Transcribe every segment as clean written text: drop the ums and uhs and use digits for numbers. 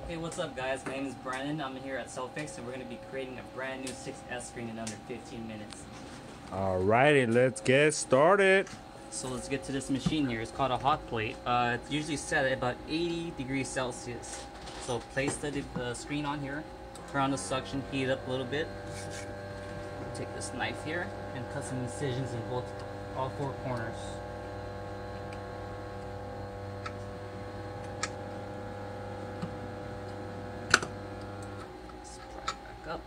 Hey, what's up guys? My name is Brandon. I'm here at Cellfix and we're going to be creating a brand new 6S screen in under 15 minutes. Alrighty, let's get started. So let's get to this machine here. It's called a hot plate. It's usually set at about 80 degrees Celsius. So place the screen on here, turn on the suction, heat it up a little bit. Take this knife here and cut some incisions in all four corners. Up.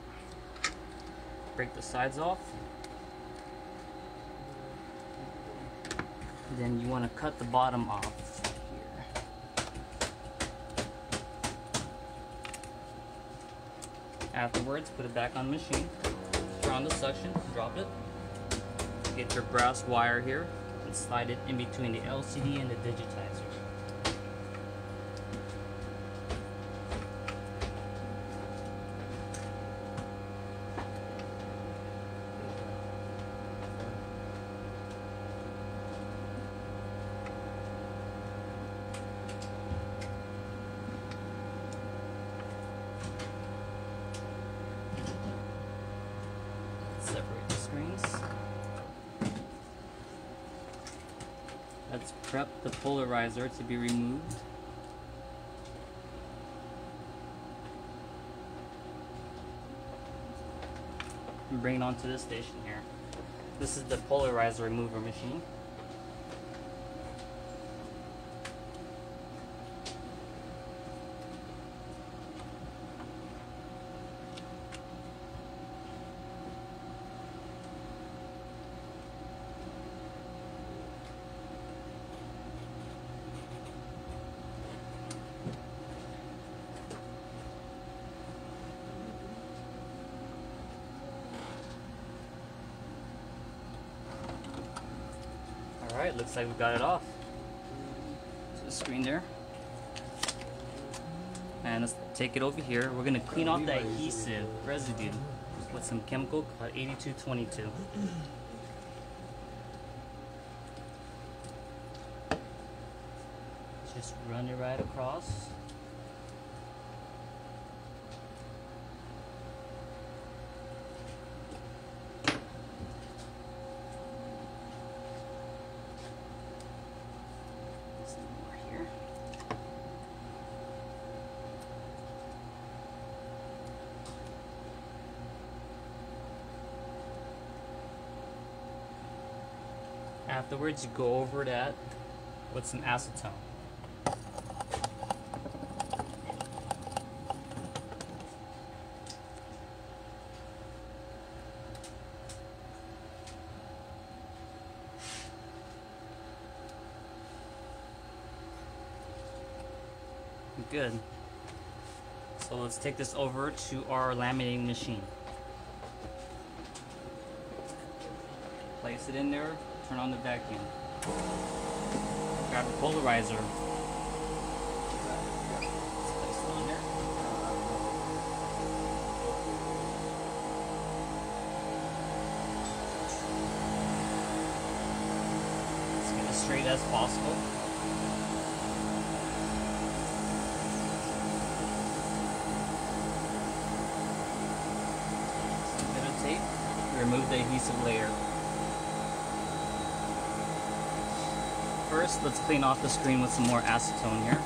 Break the sides off. Then you want to cut the bottom off here. Afterwards, put it back on the machine. Turn on the suction, drop it. Get your brass wire here and slide it in between the LCD and the digitizer. Separate the screens. Let's prep the polarizer to be removed. And bring it onto this station here. This is the polarizer remover machine. Alright, looks like we got it off. So the screen there. And let's take it over here. We're going to clean off the adhesive residue with some chemical called 8222. Just run it right across. Afterwards, you go over that with some acetone. Good. So let's take this over to our laminating machine. Place it in there. Turn on the vacuum. Grab the polarizer. Let's place it on there. Let's get it as straight as possible. Some bit of tape. Remove the adhesive layer. First, let's clean off the screen with some more acetone here.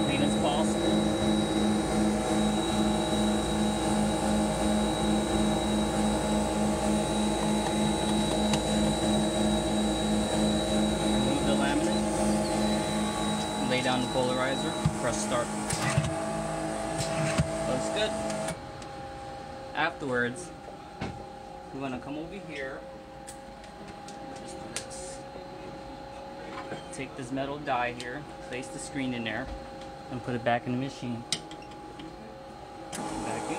Clean as possible. Remove the laminate. Lay down the polarizer. Press start. Looks good. Afterwards, we're going to come over here. Just do this. Take this metal die here. Place the screen in there. and put it back in the machine. Back in.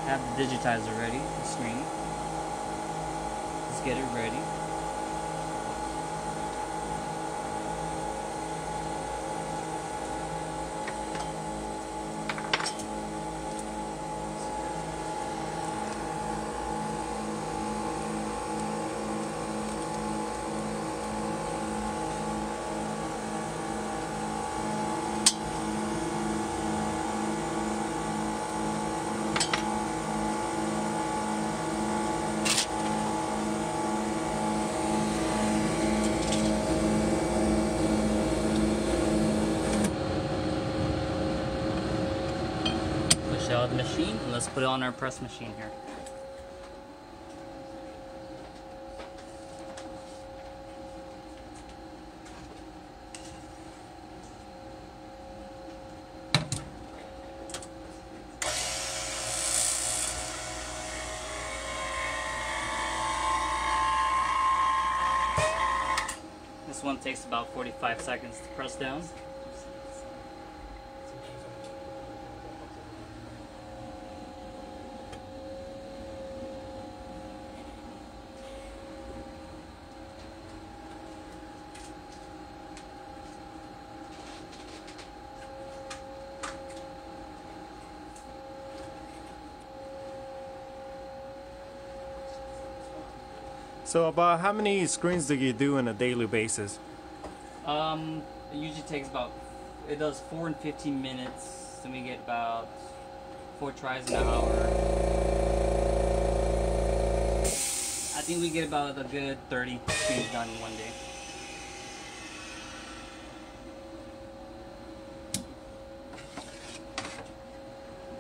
Have the digitizer ready, the screen. Let's get it ready. Push out the machine, and let's put it on our press machine here. This one takes about 45 seconds to press down. So about how many screens do you do on a daily basis? It usually takes about, it does 4 and 15 minutes, and we get about 4 tries an hour. I think we get about a good 30 screens done in one day.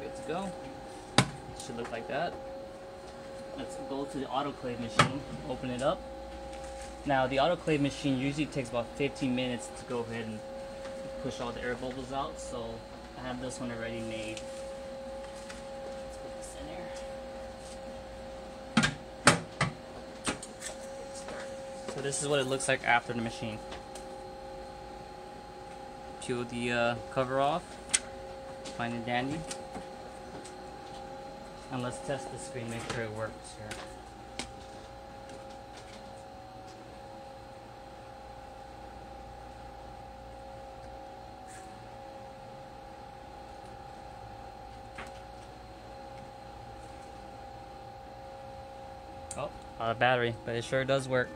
Good to go. Should look like that. Let's go to the autoclave machine, open it up. Now the autoclave machine usually takes about 15 minutes to go ahead and push all the air bubbles out, so I have this one already made. Let's put this in here. So this is what it looks like after the machine. Peel the cover off, find it dandy. And let's test the screen, make sure it works here. Oh, out of battery, but it sure does work.